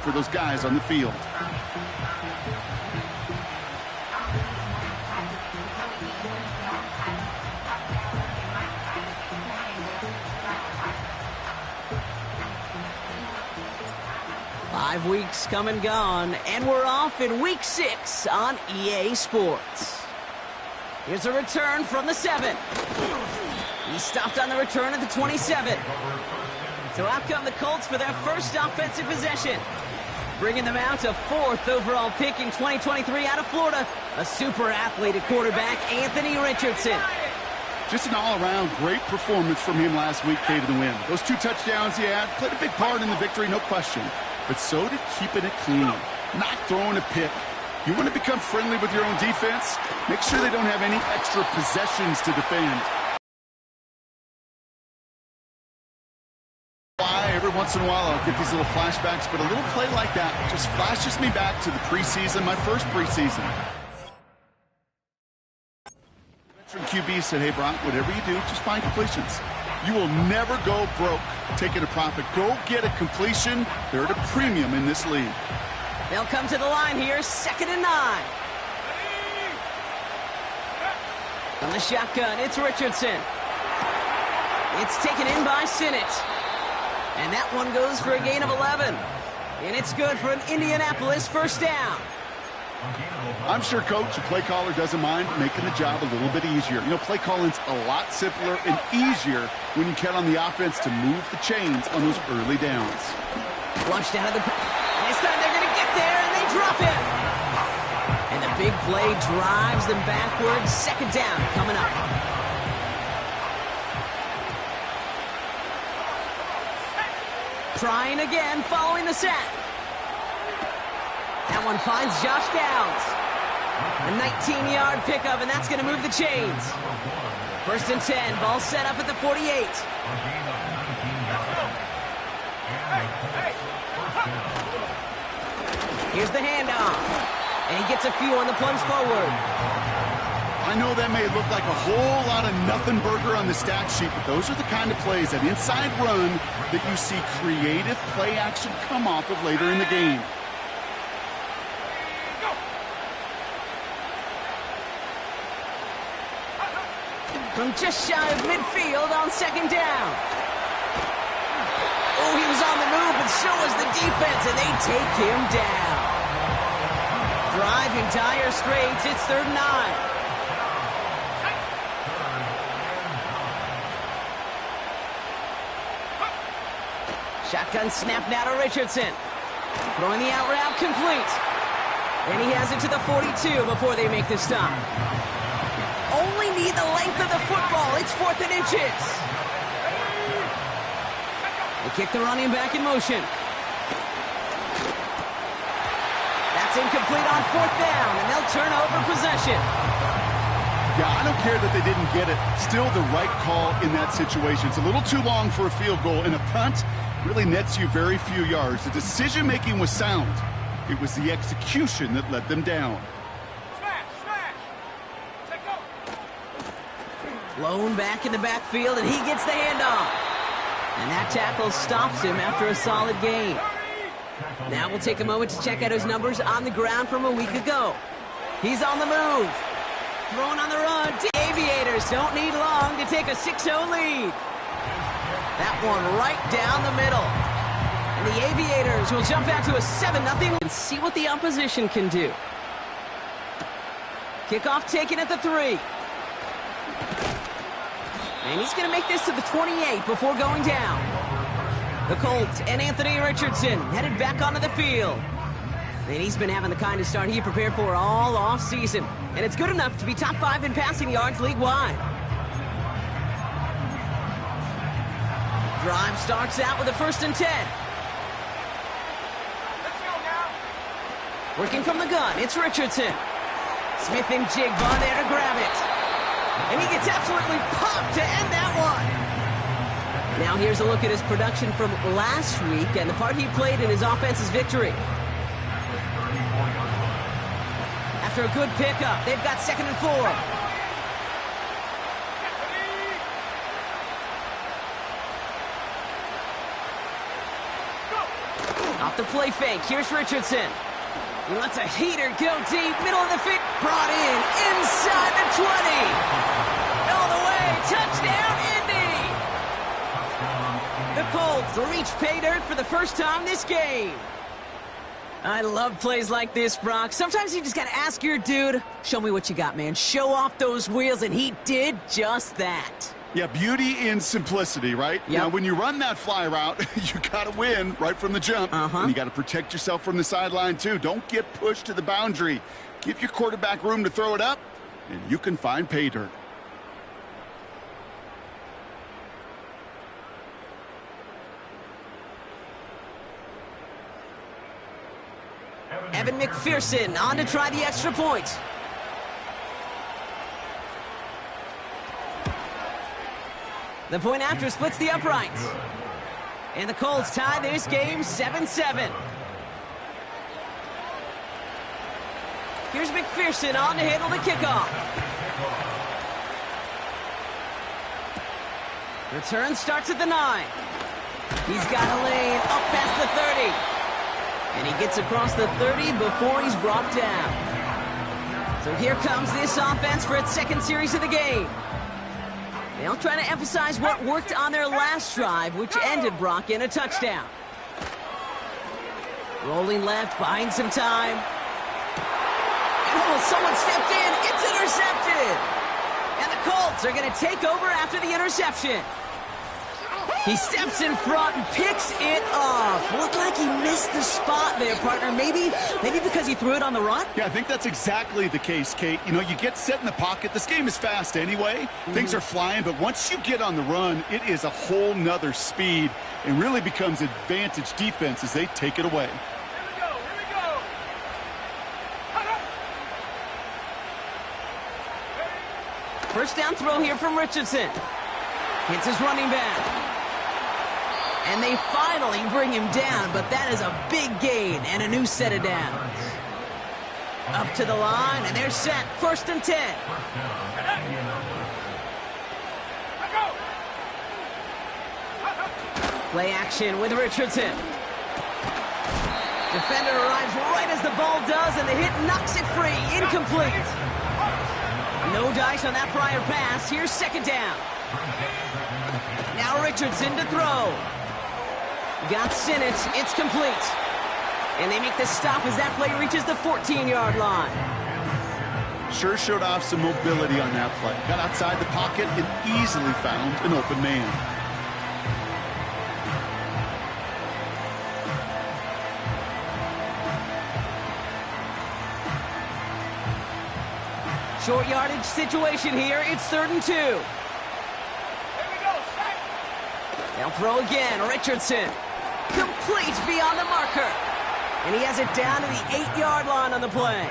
for those guys on the field. Five weeks come and gone, and we're off in week 6 on EA Sports. Here's a return from the 7. He stopped on the return at the 27. So out come the Colts for their first offensive possession. Bringing them out to 4th overall pick in 2023 out of Florida, a super athlete at quarterback, Anthony Richardson. Just an all-around great performance from him last week, K to the win. Those 2 touchdowns he had played a big part in the victory, no question. But so did keeping it clean, not throwing a pick. You want to become friendly with your own defense? Make sure they don't have any extra possessions to defend. Every once in a while, I'll get these little flashbacks, but a little play like that just flashes me back to the preseason, my first preseason. Veteran QB said, hey, Brock, whatever you do, just find completions. You will never go broke taking a profit. Go get a completion. They're at a premium in this league. They'll come to the line here, 2nd and 9. On the shotgun, it's Richardson. It's taken in by Sinnott. And that one goes for a gain of 11. And it's good for an Indianapolis first down. I'm sure Coach, the play caller, doesn't mind making the job a little bit easier. You know, play calling's a lot simpler and easier when you count on the offense to move the chains on those early downs. Flushed out of the... This time they're going to get there, and they drop it. And the big play drives them backwards. 2nd down coming up. Trying again following the sack. That one finds Josh Downs. A 19-yard pickup, and that's going to move the chains. 1st and 10, ball set up at the 48. Here's the handoff. And he gets a few on the plunge forward. I know that may look like a whole lot of nothing burger on the stat sheet, but those are the kind of plays, that inside run, that you see creative play action come off of later in the game. From just shy of midfield on 2nd down. Oh, he was on the move, and so was the defense, and they take him down. Driving dire straits, it's 3rd and 9. Shotgun snap now to Richardson. Throwing the out route complete. And he has it to the 42 before they make the stop. Only need the length of the football. It's 4th and inches. They kick the running back in motion. That's incomplete on 4th down, and they'll turn over possession. Yeah, I don't care that they didn't get it. Still the right call in that situation. It's a little too long for a field goal, and a punt really nets you very few yards. The decision-making was sound. It was the execution that let them down. Blown back in the backfield, and he gets the handoff. And that tackle stops him after a solid gain. Now we'll take a moment to check out his numbers on the ground from a week ago. He's on the move. Throwing on the run. The Aviators don't need long to take a 6-0 lead. That one right down the middle. And the Aviators will jump out to a 7-0 and see what the opposition can do. Kickoff taken at the 3. And he's going to make this to the 28 before going down. The Colts and Anthony Richardson headed back onto the field. And he's been having the kind of start he prepared for all offseason. And it's good enough to be top 5 in passing yards league-wide. Drive starts out with a 1st and 10. Working from the gun, it's Richardson. Smith and Jigba there to grab it. And he gets absolutely popped to end that one. Now here's a look at his production from last week and the part he played in his offense's victory. After a good pickup, they've got 2nd and 4. off the play fake. Here's Richardson. He lets a heater go deep, middle of the field. Brought in, inside the 20. All the way, touchdown, Indy. The Colts reach pay dirt for the first time this game. I love plays like this, Brock. Sometimes you just got to ask your dude, show me what you got, man. Show off those wheels, and he did just that. Yeah, beauty in simplicity, right? Yep. Now, when you run that fly route, you got to win right from the jump. And you got to protect yourself from the sideline, too. Don't get pushed to the boundary. Give your quarterback room to throw it up, and you can find pay dirt. Evan McPherson on to try the extra point. The point after splits the uprights. And the Colts tie this game 7-7. Here's McPherson on to handle the kickoff. Return starts at the 9. He's got a lane up past the 30. And he gets across the 30 before he's brought down. So here comes this offense for its second series of the game. They'll try to emphasize what worked on their last drive, which ended Brock in a touchdown. Rolling left, buying some time. And almost someone stepped in. It's intercepted. And the Colts are going to take over after the interception. He steps in front and picks it off. Looked like he missed the spot there, partner. Maybe because he threw it on the run? Yeah, I think that's exactly the case, Kate. You know, you get set in the pocket. This game is fast anyway. Things are flying, but once you get on the run, it is a whole nother speed and really becomes advantage defense as they take it away. Here we go. First down throw here from Richardson. Hits his running back. And they finally bring him down, but that is a big gain and a new set of downs. Up to the line, and they're set. 1st and 10. Play action with Richardson. Defender arrives right as the ball does, and the hit knocks it free. Incomplete. No dice on that prior pass. Here's 2nd down. Now Richardson to throw. Got Sinnott. It's complete. And they make the stop as that play reaches the 14-yard line. Sure showed off some mobility on that play. Got outside the pocket and easily found an open man. Short yardage situation here. It's 3rd and 2. They'll throw again. Richardson. Complete beyond the marker. And he has it down to the 8-yard line on the play.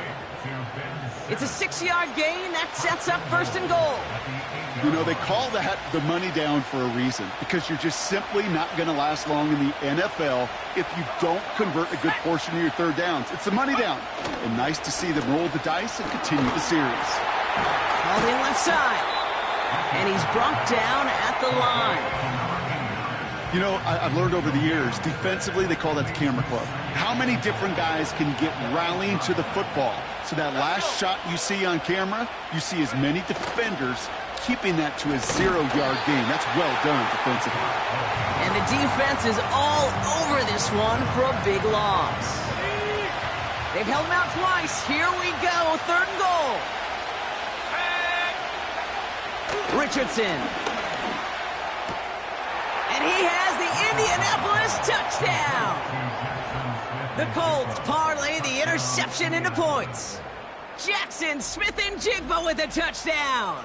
It's a 6-yard gain. That sets up 1st and goal. You know, they call that the money down for a reason, because you're just simply not going to last long in the NFL if you don't convert a good portion of your 3rd downs. It's the money down. And nice to see them roll the dice and continue the series. Called in left side. And he's brought down at the line. You know, I've learned over the years, defensively, they call that the camera club. How many different guys can get rallying to the football? So that last shot you see on camera, you see as many defenders keeping that to a 0-yard gain. That's well done defensively. And the defense is all over this one for a big loss. They've held him out twice. Here we go, 3rd and goal. Richardson. And he has the Indianapolis touchdown. The Colts parlay the interception into points. Jackson Smith-Njigba with a touchdown.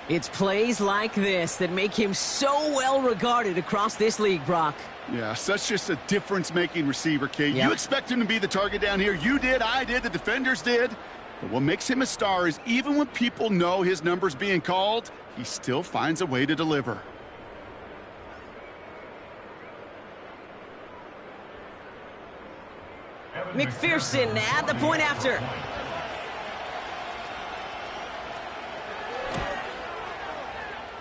It's plays like this that make him so well regarded across this league, Brock. Yeah, such just a difference-making receiver, Kate. Yep. You expect him to be the target down here. You did, I did, the defenders did. But what makes him a star is even when people know his number's being called, he still finds a way to deliver. McPherson at the point after.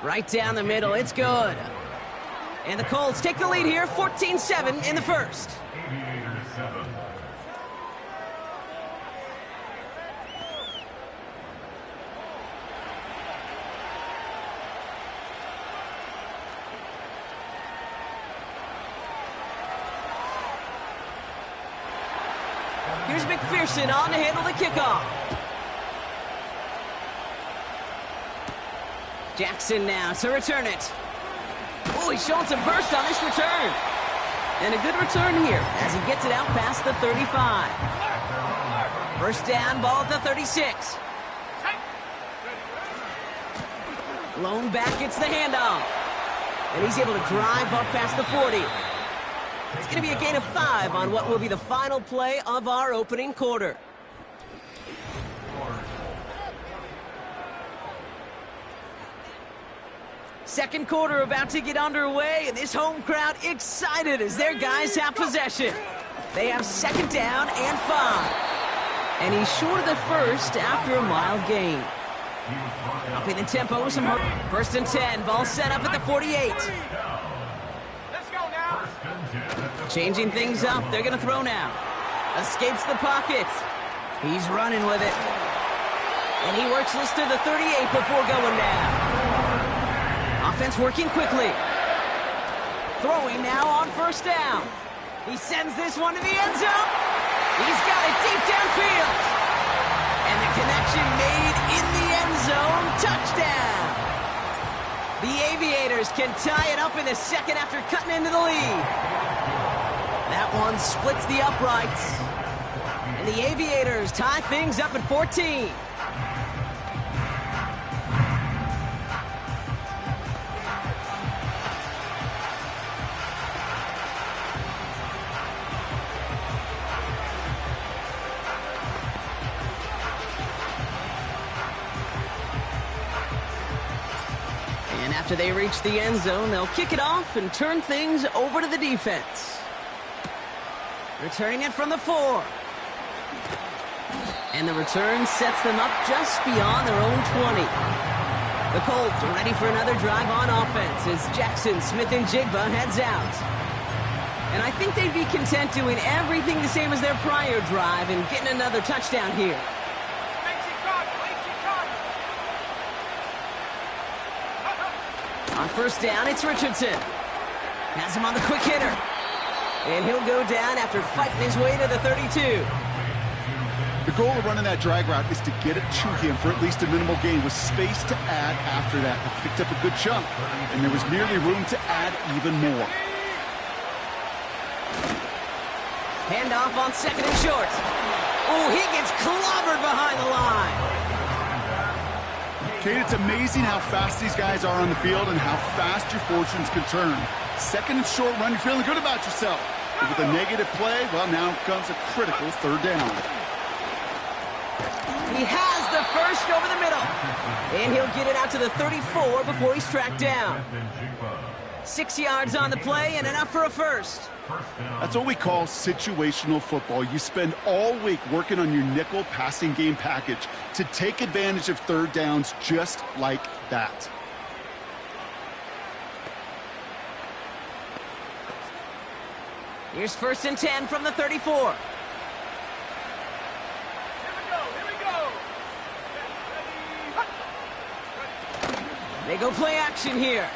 Right down the middle, it's good. And the Colts take the lead here, 14-7 in the first. Aviators 7. Here's McPherson on to handle the kickoff. Jackson now to return it. Oh, he's showing some burst on this return. And a good return here as he gets it out past the 35. First down, ball at the 36. Lone back gets the handoff. And he's able to drive up past the 40. It's going to be a gain of 5 on what will be the final play of our opening quarter. Second quarter about to get underway, and this home crowd excited as their guys have possession. They have second down and 5. And he's short of the first after a mild gain. Upping the tempo with some hurt. First and 10, ball set up at the 48. Changing things up, they're going to throw now. Escapes the pocket. He's running with it. And he works this to the 38 before going now. Offense working quickly. Throwing now on first down. He sends this one to the end zone. He's got it deep downfield. And the connection made in the end zone. Touchdown. The Aviators can tie it up in the second after cutting into the lead. That one splits the uprights. And the Aviators tie things up at 14. And after they reach the end zone, they'll kick it off and turn things over to the defense. Returning it from the 4. And the return sets them up just beyond their own 20. The Colts are ready for another drive on offense as Jackson, Smith, and Jigba heads out. And I think they'd be content doing everything the same as their prior drive and getting another touchdown here. On first down, it's Richardson. Has him on the quick hitter. And he'll go down after fighting his way to the 32. The goal of running that drag route is to get it to him for at least a minimal gain with space to add after that. He picked up a good chunk, and there was merely room to add even more. Handoff on second and short. Oh, he gets clobbered behind the line. Kate, it's amazing how fast these guys are on the field and how fast your fortunes can turn. Second and short run, you're feeling good about yourself. But with a negative play, well, now comes a critical third down. He has the first over the middle. And he'll get it out to the 34 before he's tracked down. 6 yards on the play and enough for a first. That's what we call situational football. You spend all week working on your nickel passing game package to take advantage of third downs just like that. Here's first and 10 from the 34. They go play action here.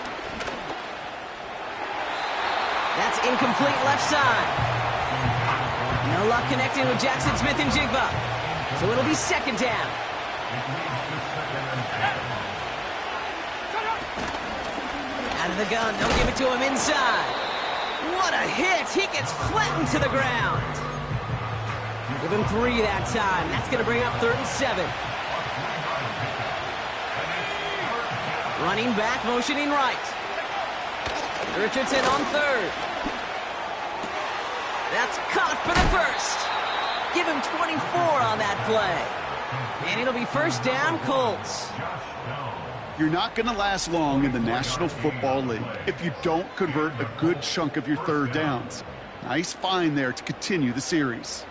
That's incomplete left side. No luck connecting with Jackson, Smith, and Jigba. So it'll be second down. Out of the gun, they'll give it to him inside. What a hit! He gets flattened to the ground. Give him 3 that time. That's going to bring up third and 7. Running back, motioning right. Richardson on third. That's caught for the first. Give him 24 on that play. And it'll be first down, Colts. You're not going to last long in the National Football League if you don't convert a good chunk of your third downs. Nice find there to continue the series.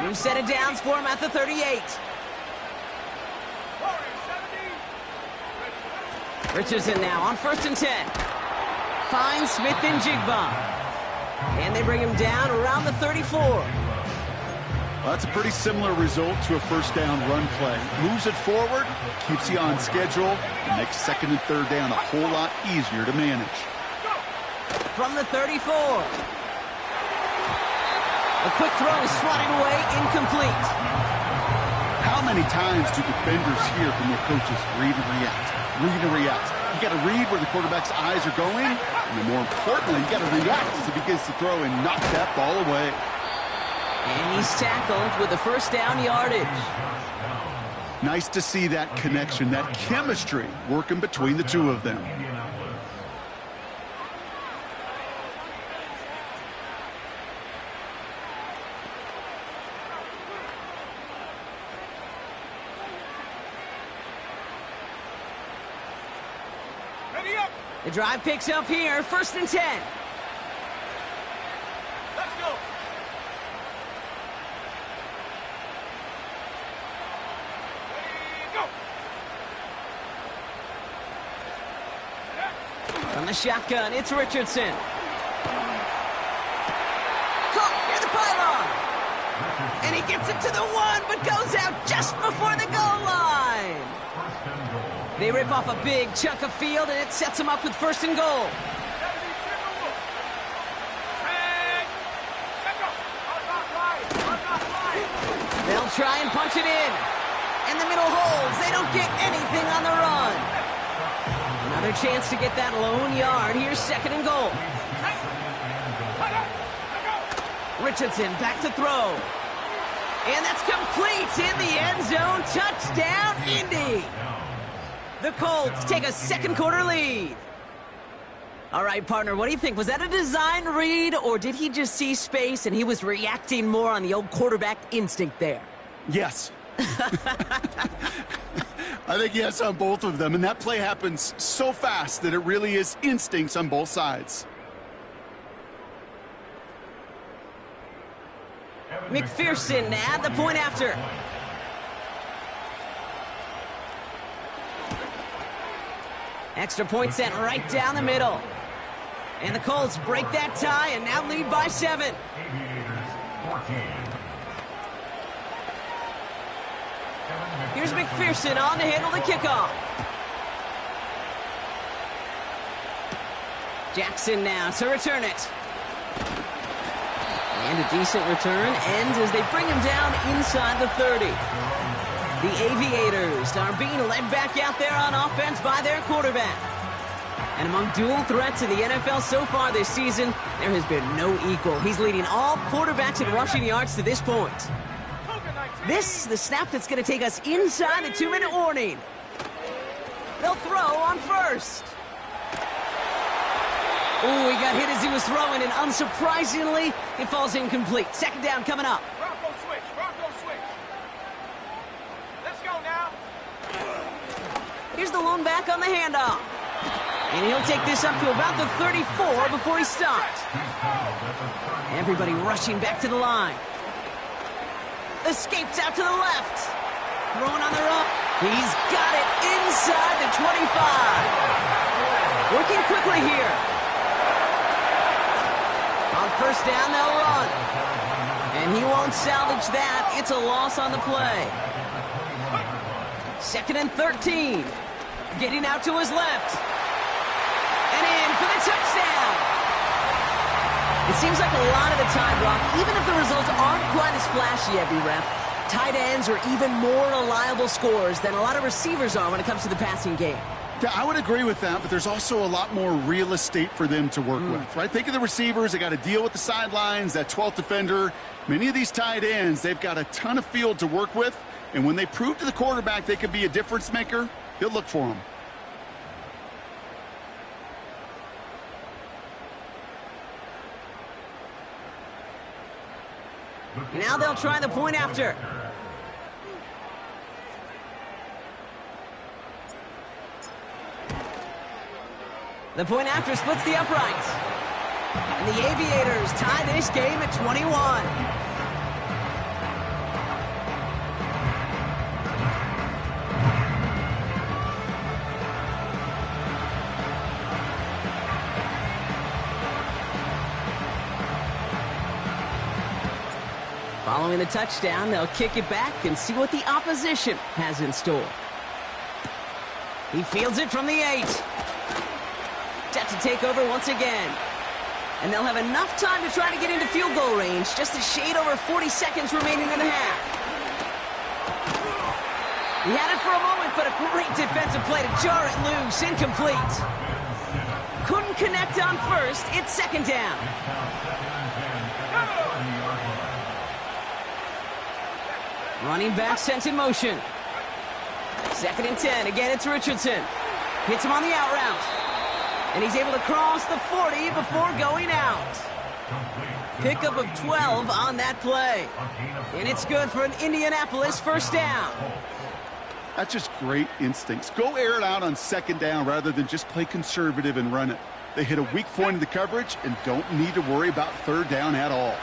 New set of downs for him at the 38. Richardson now on 1st and 10. Finds Smith and Jigba. And they bring him down around the 34. Well, that's a pretty similar result to a first down run play. Moves it forward, keeps you on schedule, and makes 2nd and 3rd down a whole lot easier to manage. From the 34. A quick throw is swatted away, incomplete. How many times do defenders hear from their coaches, read and react, read and react? You got to read where the quarterback's eyes are going, and more importantly, you got to react as he begins to throw and knock that ball away. And he's tackled with a 1st down yardage. Nice to see that connection, that chemistry working between the two of them. The drive picks up here, 1st and 10. Let's go. From the shotgun, it's Richardson. Caught near the pylon. And he gets it to the 1, but goes out just before the goal line. They rip off a big chunk of field, and it sets them up with 1st and goal. They'll try and punch it in. And the middle holds. They don't get anything on the run. Another chance to get that lone yard. Here's 2nd and goal. Richardson back to throw. And that's complete in the end zone. Touchdown, Indy. The Colts take a 2nd quarter lead. All right, partner, what do you think? Was that a design read, or did he just see space and he was reacting more on the old quarterback instinct there? Yes. I think yes on both of them, and that play happens so fast that it really is instincts on both sides. McPherson at the point after. Extra point sent right down the middle. And the Colts break that tie and now lead by 7. Here's McPherson on to handle the kickoff. Jackson now to return it. And a decent return ends as they bring him down inside the 30. The Aviators are being led back out there on offense by their quarterback. And among dual threats in the NFL so far this season, there has been no equal. He's leading all quarterbacks in rushing yards to this point. This, the snap that's going to take us inside the 2-minute warning. They'll throw on 1st. Ooh, he got hit as he was throwing, and unsurprisingly, it falls incomplete. 2nd down coming up. Bronco switch. Let's go now. Here's the lone back on the handoff. And he'll take this up to about the 34 before he stopped. Everybody rushing back to the line. Escapes out to the left. Thrown on the run. He's got it inside the 25. Working quickly here. On 1st down, they'll run. And he won't salvage that. It's a loss on the play. 2nd and 13. Getting out to his left. And in for the touchdown. It seems like a lot of the time, Brock, even if the results aren't quite as flashy every rep, tight ends are even more reliable scorers than a lot of receivers are when it comes to the passing game. Yeah, I would agree with that, but there's also a lot more real estate for them to work with, right? Think of the receivers. They got to deal with the sidelines, that 12th defender. Many of these tight ends, they've got a ton of field to work with, and when they prove to the quarterback they could be a difference maker, he'll look for them. Now they'll try the point after. The point after splits the uprights. And the Aviators tie this game at 21. Following the touchdown, they'll kick it back and see what the opposition has in store. He fields it from the 8. Set to take over once again. And they'll have enough time to try to get into field goal range, just a shade over 40 seconds remaining in the half. He had it for a moment, but a great defensive play to jar it loose, incomplete. Couldn't connect on first, it's second down. Running back sent in motion. Second and 10, again it's Richardson. Hits him on the out route. And he's able to cross the 40 before going out. Pickup of 12 on that play. And it's good for an Indianapolis first down. That's just great instincts. Go air it out on second down rather than just play conservative and run it. They hit a weak point in the coverage and don't need to worry about third down at all.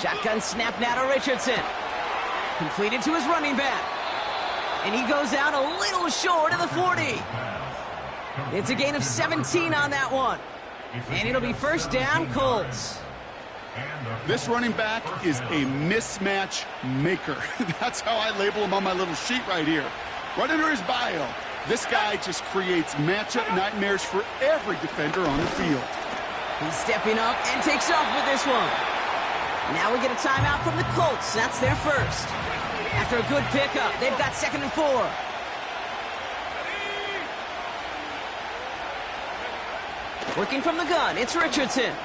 Shotgun snap now to Richardson. Completed to his running back. And he goes out a little short of the 40. It's a gain of 17 on that one. And it'll be first down, Colts. This running back is a mismatch maker. That's how I label him on my little sheet right here. Right under his bio, this guy just creates matchup nightmares for every defender on the field. He's stepping up and takes off with this one. Now we get a timeout from the Colts. That's their first. After a good pickup, they've got second and 4. Working from the gun, it's Richardson.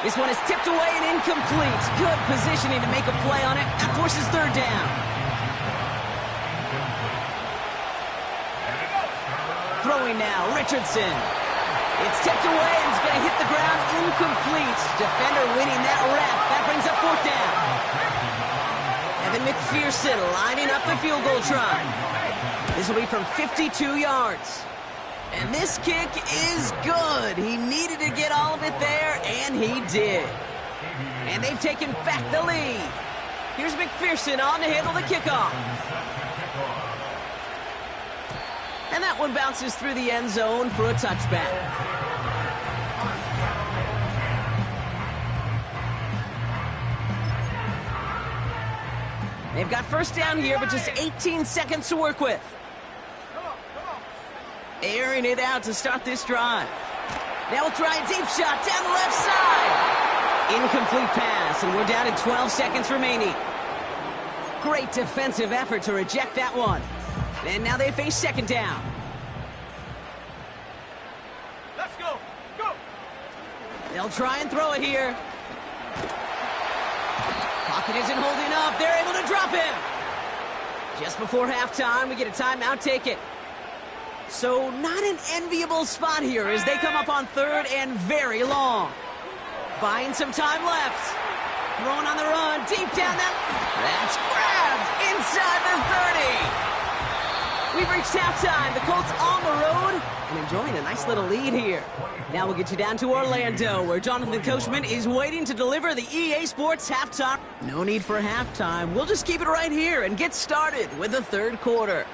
This one is tipped away and incomplete. Good positioning to make a play on it. That forces third down. Throwing now, Richardson. It's tipped away and it's going to hit the ground incomplete. Defender winning that rep. That brings up fourth down. Evan McPherson lining up the field goal try. This will be from 52 yards. And this kick is good. He needed to get all of it there, and he did. And they've taken back the lead. Here's McPherson on to handle the kickoff. And that one bounces through the end zone for a touchback. They've got first down here, but just 18 seconds to work with. Airing it out to start this drive. Now we'll try a deep shot down the left side. Incomplete pass, and we're down to 12 seconds remaining. Great defensive effort to reject that one. And now they face second down. Let's go. Go. They'll try and throw it here. Pocket isn't holding up. They're able to drop him. Just before halftime, we get a timeout, take it. So not an enviable spot here as they come up on third and very long. Buying some time left. Throwing on the run, deep down that's grabbed inside the 30. We've reached halftime. The Colts on the road and enjoying a nice little lead here. Now we'll get you down to Orlando, where Jonathan Coachman is waiting to deliver the EA Sports halftime. No need for halftime. We'll just keep it right here and get started with the third quarter.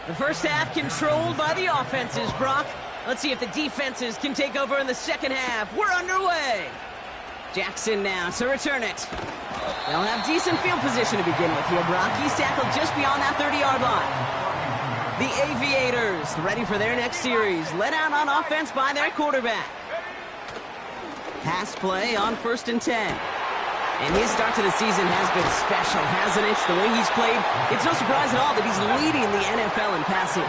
The first half controlled by the offenses, Brock. Let's see if the defenses can take over in the second half. We're underway. Jackson now to return it. They'll have decent field position to begin with here, Brock. He's tackled just beyond that 30-yard line. The Aviators ready for their next series. Led out on offense by their quarterback. Pass play on 1st and 10. And his start to the season has been special, hasn't it? The way he's played, it's no surprise at all that he's leading the NFL in passing.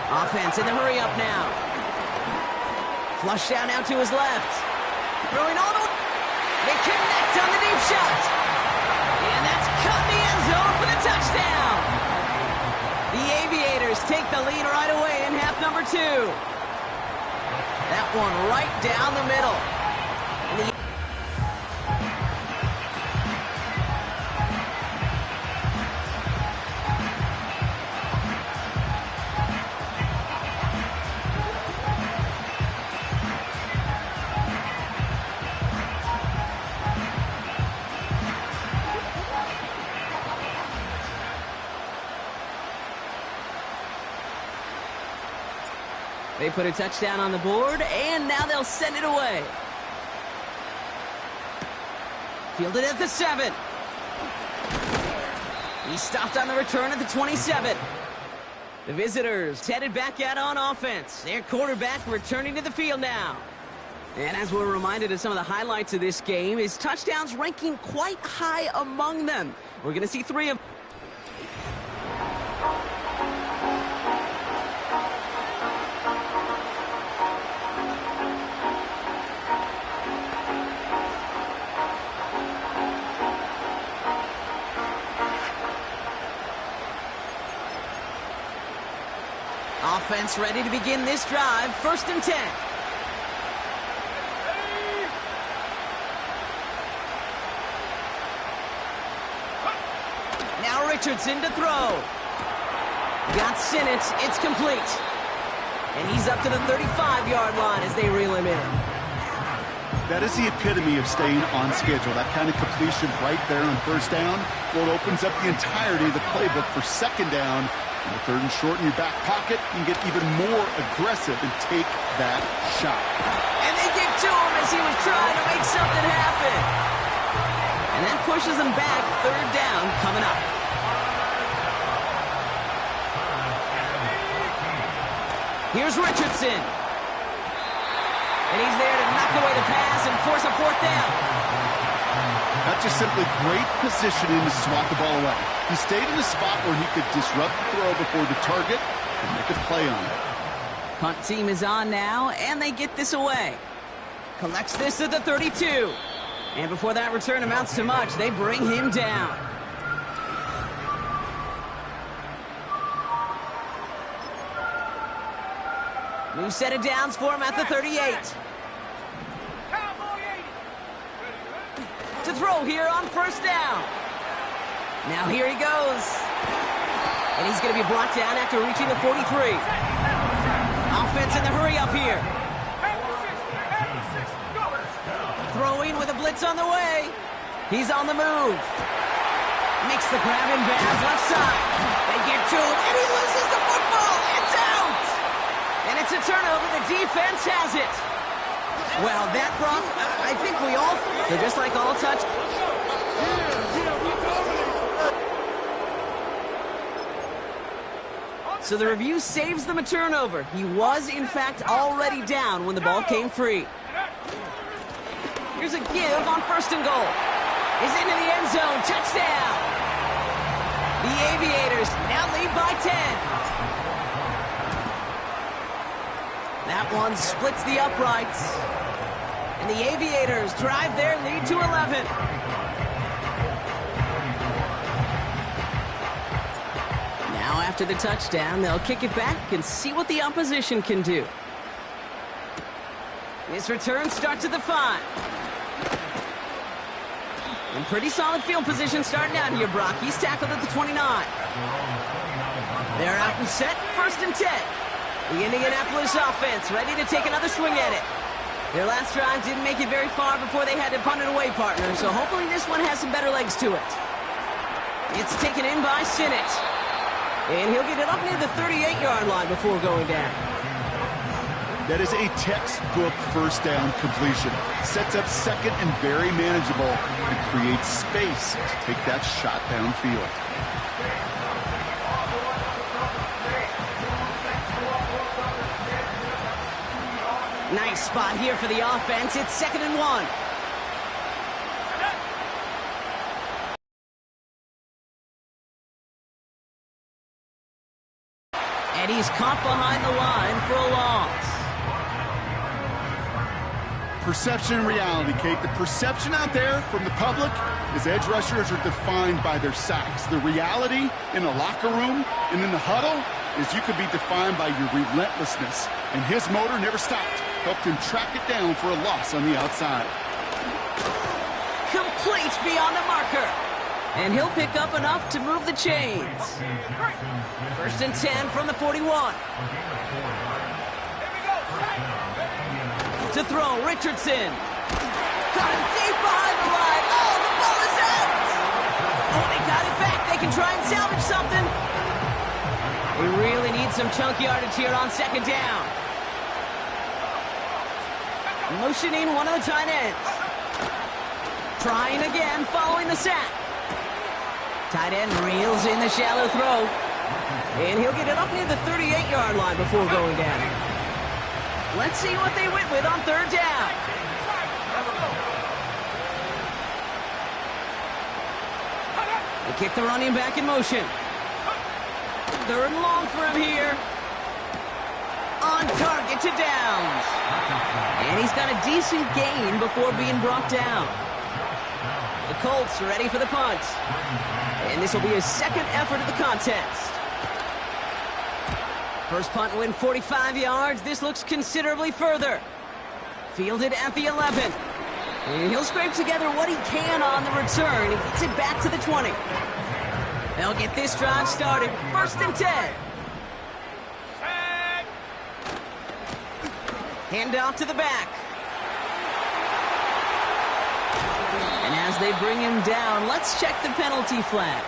Offense in the hurry up now. Flush down out to his left. Throwing all the way. They connect on the deep shot. And that's caught in the end zone for the touchdown. The Aviators take the lead right away in half number 2. That one right down the middle. And the They put a touchdown on the board, and now they'll send it away. Fielded at the 7. He stopped on the return at the 27. The visitors headed back out on offense. Their quarterback returning to the field now. And as we're reminded of some of the highlights of this game, his touchdowns ranking quite high among them. We're going to see 3 of them. Offense ready to begin this drive. 1st and 10. Now Richardson to throw. Got Sinnott. It's complete. And he's up to the 35-yard line as they reel him in. That is the epitome of staying on schedule. That kind of completion right there on 1st down. Well, it opens up the entirety of the playbook for 2nd down. And the 3rd and short in your back pocket, you can get even more aggressive and take that shot. And they get to him as he was trying to make something happen. And that pushes them back. 3rd down coming up. Here's Richardson. And he's there to knock away the pass and force a 4th down. That's just simply great positioning to swat the ball away. He stayed in a spot where he could disrupt the throw before the target and make a play on it. Punt team is on now, and they get this away. Collects this at the 32. And before that return amounts to much, they bring him down. New set of downs for him at the 38. To throw here on 1st down. Now here he goes. And he's going to be brought down after reaching the 43. Offense in the hurry up here. Throwing with a blitz on the way. He's on the move. Makes the grab in bounds left side. They get to him and he loses the football. It's out. And it's a turnover. The defense has it. Well, that, Brock, I think we all... So just like all touch... So the review saves them a turnover. He was, in fact, already down when the ball came free. Here's a give on 1st and goal. He's into the end zone. Touchdown! The Aviators now lead by 10. That one splits the uprights. And the Aviators drive their lead to 11. Now after the touchdown, they'll kick it back and see what the opposition can do. This return starts at the 5. In pretty solid field position starting out here, Brock. He's tackled at the 29. They're out and set. 1st and 10. The Indianapolis offense ready to take another swing at it. Their last drive didn't make it very far before they had to punt it away, partner, so hopefully this one has some better legs to it. It's taken in by Sinnott. And he'll get it up near the 38-yard line before going down. That is a textbook first down completion. Sets up second and very manageable and creates space to take that shot downfield. Nice spot here for the offense. It's 2nd and 1. And he's caught behind the line for a loss. Perception and reality, Kate. The perception out there from the public is edge rushers are defined by their sacks. The reality in the locker room and in the huddle is you could be defined by your relentlessness. And his motor never stopped. Helped him track it down for a loss on the outside. Complete beyond the marker. And he'll pick up enough to move the chains. 1st and 10 from the 41. To throw, Richardson. Got him deep behind the line. Oh, the ball is out! Oh, they got it back. They can try and salvage something. They really need some chunk yardage here on 2nd down. Motioning one of the tight ends. Trying again following the sack. Tight end reels in the shallow throw. And he'll get it up near the 38-yard line before going down. Let's see what they went with on 3rd down. They kick the running back in motion. 3rd and long for him here. On target to Downs. And he's got a decent gain before being brought down. The Colts are ready for the punt. And this will be his 2nd effort of the contest. First punt win 45 yards. This looks considerably further. Fielded at the 11. And he'll scrape together what he can on the return. He gets it back to the 20. They'll get this drive started. 1st and 10. Hand off to the back. And as they bring him down, let's check the penalty flag.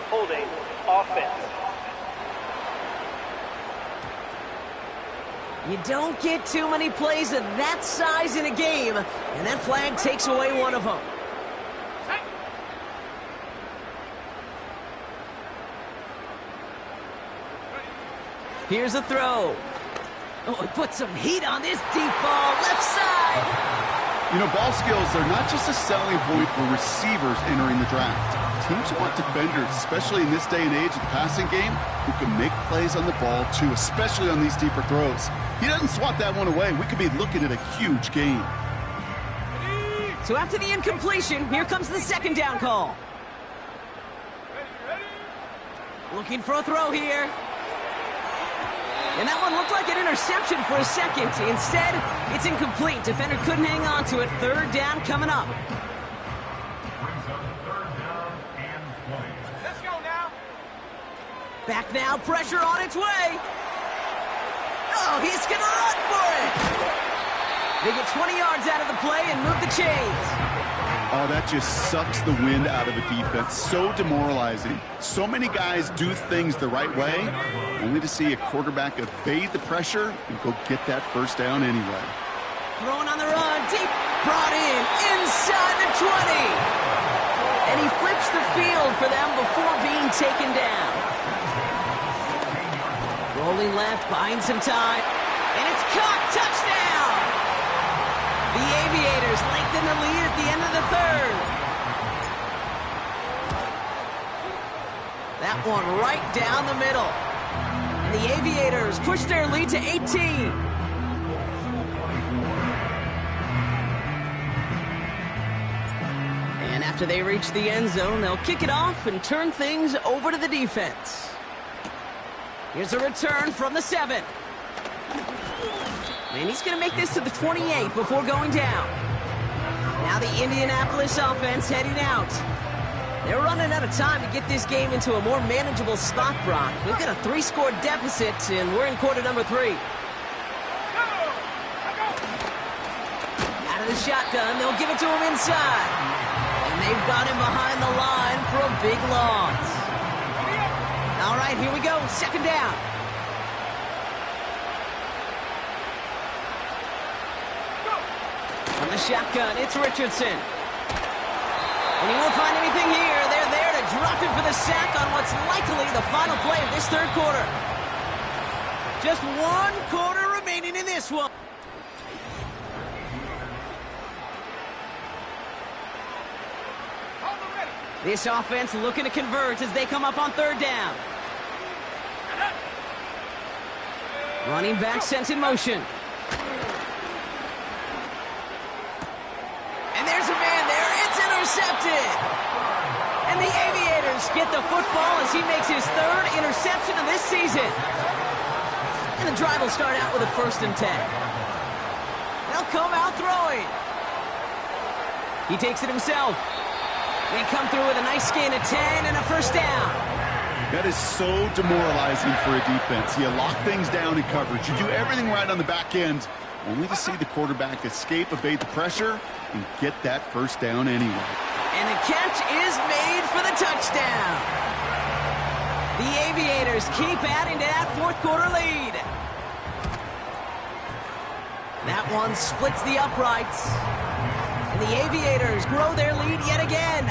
Holding offense. You don't get too many plays of that size in a game, and that flag takes away one of them. Here's a throw. Oh, he put some heat on this deep ball, left side. You know, ball skills are not just a selling point for receivers entering the draft. Teams want defenders, especially in this day and age of the passing game, who can make plays on the ball, too, especially on these deeper throws. He doesn't swat that one away. We could be looking at a huge game. So after the incompletion, here comes the 2nd down call. Looking for a throw here. And that one looked like an interception for a second. Instead, it's incomplete. Defender couldn't hang on to it. 3rd down coming up. Let's go now. Back now, pressure on its way. Oh, he's going to run for it. They get 20 yards out of the play and move the chains. Oh, that just sucks the wind out of a defense. So demoralizing. So many guys do things the right way, only to see a quarterback evade the pressure and go get that 1st down anyway. Throwing on the run, deep, brought in, inside the 20. And he flips the field for them before being taken down. Rolling left, buying some time, and it's caught, touchdown! The Aviators lengthen the lead at the end of the 3rd. That one right down the middle. And the Aviators push their lead to 18. And after they reach the end zone, they'll kick it off and turn things over to the defense. Here's a return from the 7. And he's going to make this to the 28 before going down. Now the Indianapolis offense heading out. They're running out of time to get this game into a more manageable spot, Brock. We've got a 3-score deficit, and we're in quarter number 3. Out of the shotgun, they'll give it to him inside. And they've got him behind the line for a big loss. right, here we go. Second down. From the shotgun, it's Richardson. And he won't find anything here. They're there to drop him for the sack on what's likely the final play of this third quarter. Just 1 quarter remaining in this one. This offense looking to convert as they come up on third down. Running back sent in motion. And there's a man there. It's intercepted. And the Aviators get the football as he makes his 3rd interception of this season. And the drive will start out with a 1st and 10. They'll come out throwing. He takes it himself. They come through with a nice gain of 10 and a 1st down. That is so demoralizing for a defense. You lock things down in coverage. You do everything right on the back end, only to see the quarterback escape, evade the pressure, and get that 1st down anyway. And the catch is made for the touchdown. The Aviators keep adding to that 4th quarter lead. That one splits the uprights. And the Aviators grow their lead yet again.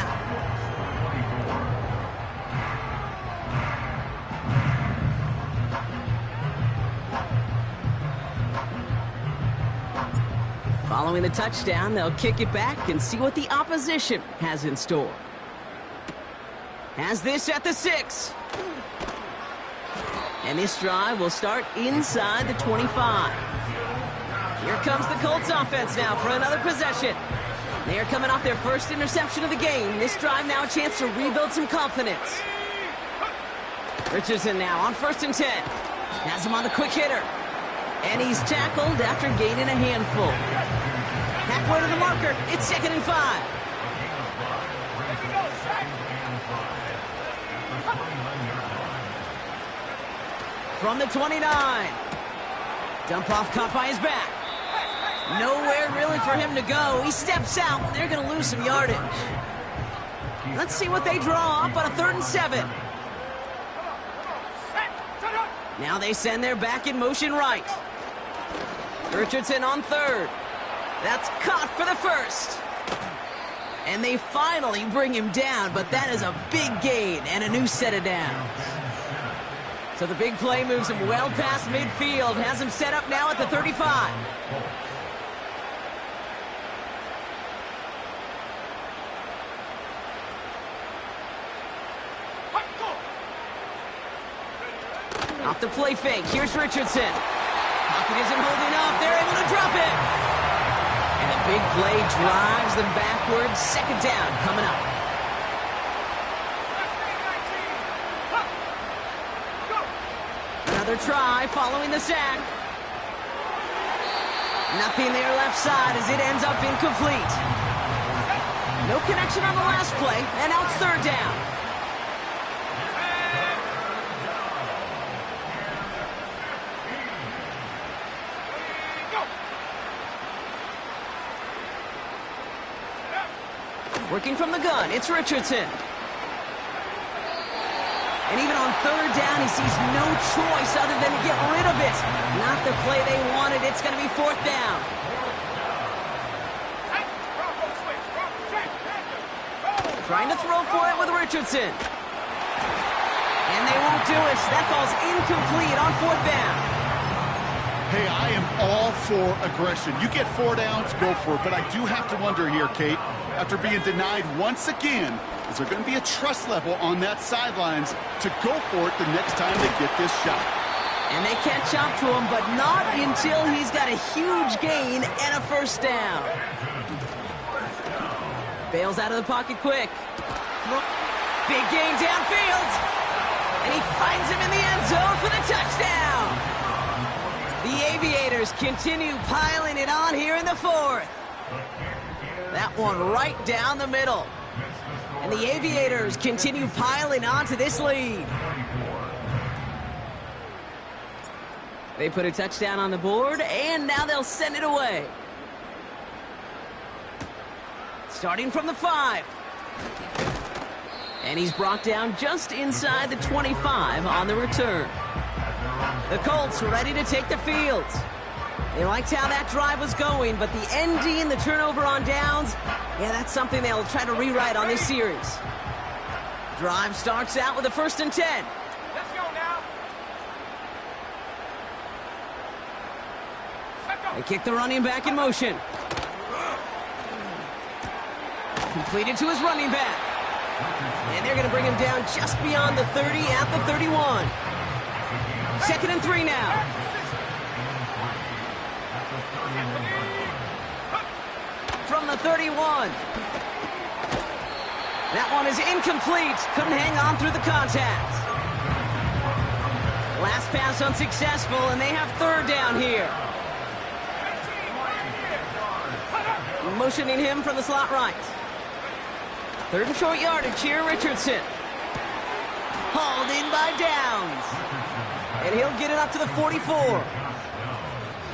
Following the touchdown, they'll kick it back and see what the opposition has in store. Has this at the 6. And this drive will start inside the 25. Here comes the Colts offense now for another possession. They are coming off their 1st interception of the game. This drive now a chance to rebuild some confidence. Richardson now on 1st and 10. Has him on the quick hitter. And he's tackled after gaining a handful. Halfway to the marker. It's 2nd and 5. From the 29. Dump off caught by his back. Nowhere really for him to go. He steps out. They're going to lose some yardage. Let's see what they draw up on a 3rd and 7. Now they send their back in motion right. Richardson on 3rd. That's caught for the 1st. And they finally bring him down, but that is a big gain and a new set of downs. So the big play moves him well past midfield, has him set up now at the 35. Off the play fake, here's Richardson. Pocket isn't holding up, they're able to drop it. And a big play drives them backwards. 2nd down coming up. Another try following the sack. Nothing there left side as it ends up incomplete. No connection on the last play, and now it's 3rd down. Working from the gun, it's Richardson. And even on 3rd down, he sees no choice other than to get rid of it. Not the play they wanted. It's going to be 4th down. Trying to throw for it with Richardson. And they won't do it. That falls incomplete on 4th down. Hey, I am all for aggression. You get 4 downs, go for it. But I do have to wonder here, Kate, after being denied once again, is there going to be a trust level on that sidelines to go for it the next time they get this shot? And they catch up to him, but not until he's got a huge gain and a 1st down. Bails out of the pocket quick. Big gain downfield. And he finds him in the end zone for the touchdown. The Aviators continue piling it on here in the 4th. That one right down the middle. And the Aviators continue piling on to this lead. They put a touchdown on the board, and now they'll send it away. Starting from the 5. And he's brought down just inside the 25 on the return. The Colts ready to take the field. They liked how that drive was going, but the ND and the turnover on downs, yeah, that's something they'll try to rewrite on this series. Drive starts out with a 1st and 10. Let's go now. They kick the running back in motion. Completed to his running back. And they're going to bring him down just beyond the 30 at the 31. 2nd and 3 now. From the 31. That one is incomplete. Couldn't hang on through the contact. Last pass unsuccessful, and they have 3rd down here. Motioning him from the slot right. 3rd and short yardage here, Richardson. Hauled in by Downs. And he'll get it up to the 44.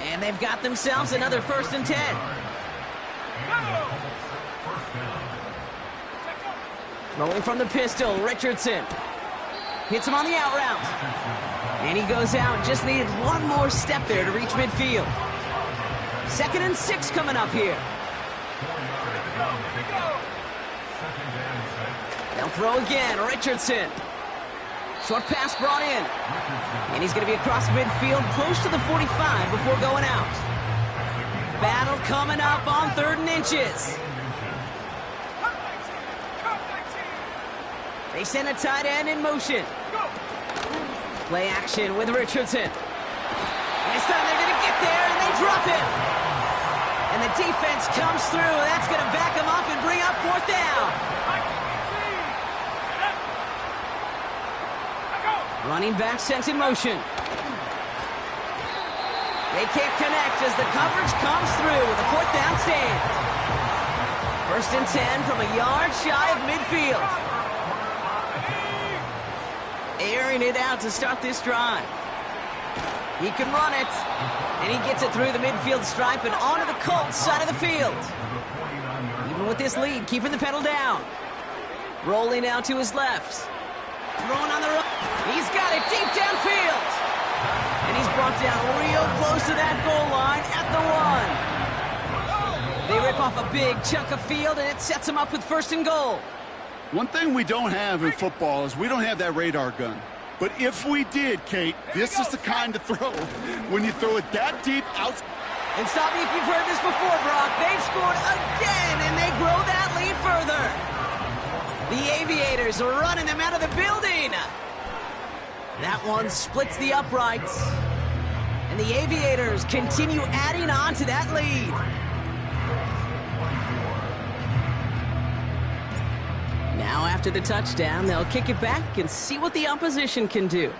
And they've got themselves another 1st and 10. Rolling from the pistol, Richardson. Hits him on the out route. And he goes out. Just needed one more step there to reach midfield. 2nd and 6 coming up here. They'll throw again, Richardson. Short pass brought in. And he's going to be across midfield, close to the 45 before going out. Battle coming up on 3rd and inches. They send a tight end in motion. Play action with Richardson. This time they're going to get there, and they drop him. And the defense comes through, and that's going to back him up and bring up 4th down. Running back sent in motion. They can't connect as the coverage comes through with a 4th down stand. 1st and 10 from a yard shy of midfield. Airing it out to start this drive. He can run it, and he gets it through the midfield stripe and onto the Colts side of the field. Even with this lead, keeping the pedal down. Rolling out to his left. Throwing on the run. He's got it deep downfield. And he's brought down real close to that goal line at the 1. They rip off a big chunk of field, and it sets him up with 1st and goal. One thing we don't have in football is we don't have that radar gun. But if we did, Kate, this is the kind of throw when you throw it that deep out. And stop me if you've heard this before, Brock. They've scored again, and they grow that lead further. The Aviators are running them out of the building. That one splits the uprights. And the Aviators continue adding on to that lead. Now after the touchdown, they'll kick it back and see what the opposition can do.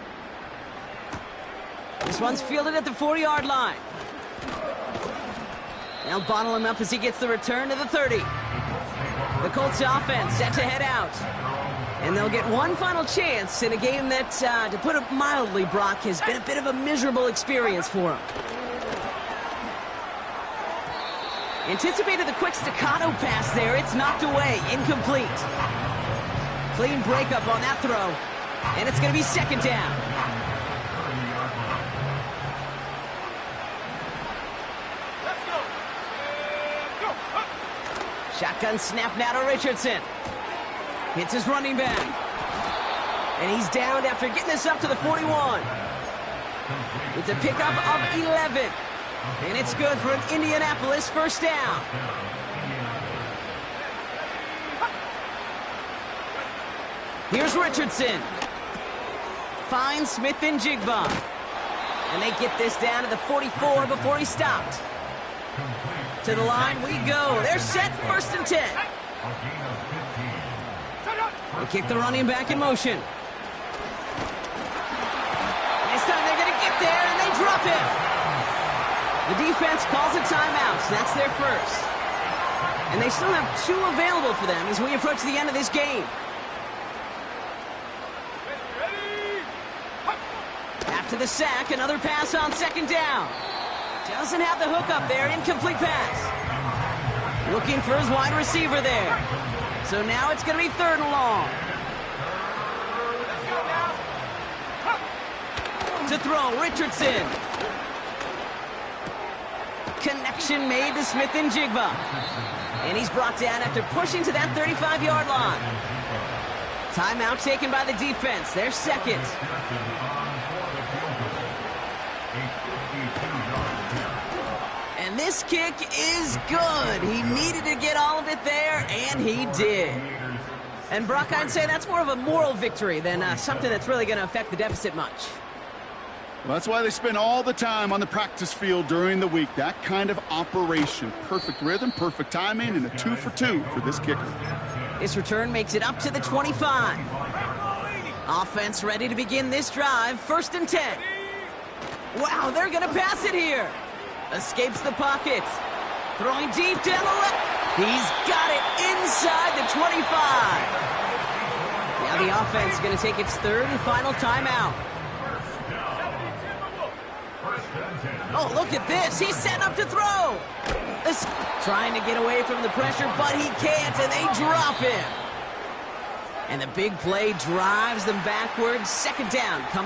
This one's fielded at the 4-yard line. They'll bottle him up as he gets the return to the 30. The Colts offense set to head out. And they'll get one final chance in a game that, to put it mildly, Brock, has been a bit of a miserable experience for them. Anticipated the quick staccato pass there. It's knocked away. Incomplete. Clean breakup on that throw. And it's going to be 2nd down. Shotgun snap now to Richardson. Hits his running back. And he's down after getting this up to the 41. It's a pickup of 11. And it's good for an Indianapolis 1st down. Here's Richardson. Finds Smith and Jigba. And they get this down to the 44 before he stopped. To the line we go. They're set, 1st and 10. They kick the running back in motion. This time they're going to get there, and they drop him. The defense calls a timeout. That's their 1st. And they still have 2 available for them as we approach the end of this game. After the sack, another pass on 2nd down. Doesn't have the hook up there. Incomplete pass. Looking for his wide receiver there. So now it's going to be 3rd and long. to throw. Richardson. Connection made to Smith and Jigba. And he's brought down after pushing to that 35-yard line. Timeout taken by the defense. Their second. And this kick is good. He needed to get all of it there, and he did. And Brock, I'd say that's more of a moral victory than something that's really going to affect the deficit much. Well, that's why they spend all the time on the practice field during the week. That kind of operation. Perfect rhythm, perfect timing, and a 2 for 2 for this kicker. This return makes it up to the 25. Offense ready to begin this drive. 1st and 10. Wow, they're going to pass it here. Escapes the pocket. Throwing deep down the left. He's got it inside the 25. Now the offense is going to take its 3rd and final timeout. Oh, look at this. He's set up to throw. Trying to get away from the pressure, but he can't, and they drop him. And the big play drives them backwards. 2nd down coming.